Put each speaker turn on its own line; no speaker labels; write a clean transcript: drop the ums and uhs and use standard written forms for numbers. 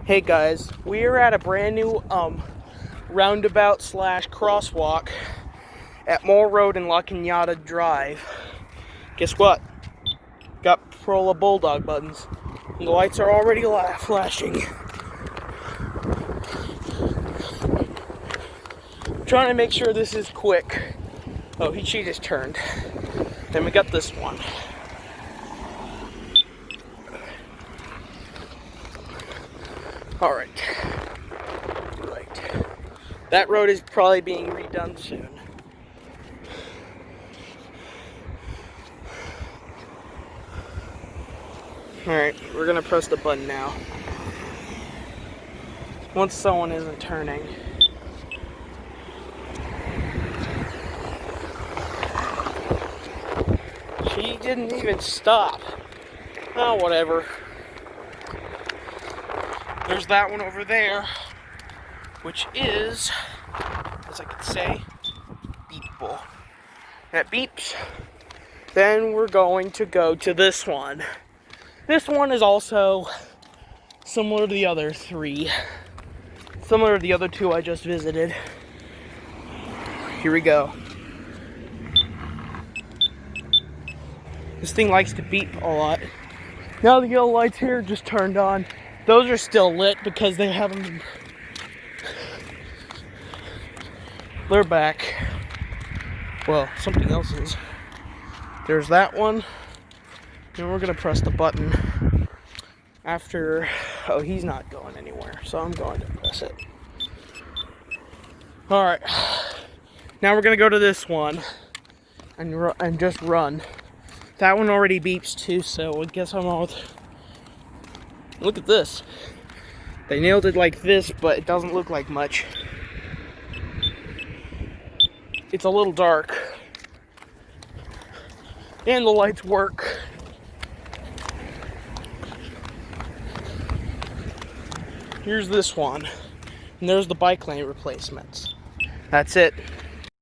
Hey guys, we are at a brand new roundabout slash crosswalk at Moore Road and La Cañada Drive. Guess what? Got Polara Bulldog buttons. And the lights are already flashing. Trying to make sure this is quick. Oh, she just turned. Then we got this one. Alright. Right. That road is probably being redone soon. Alright, we're gonna press the button now. Once someone isn't turning. She didn't even stop. Oh, whatever. There's that one over there, which is, as I could say, beepable. That beeps. Then we're going to go to this one. This one is also similar to the other three. Similar to the other two I just visited. Here we go. This thing likes to beep a lot. Now the yellow lights here just turned on. Those are still lit because they haven't. They're back. Well, something else is. There's that one. And we're gonna press the button after. Oh, he's not going anywhere, so I'm going to press it. All right. Now we're gonna go to this one and just run. That one already beeps too, so I guess I'm all. Look at this. They nailed it like this, but it doesn't look like much. It's a little dark. And the lights work. Here's this one. And there's the bike lane replacements. That's it.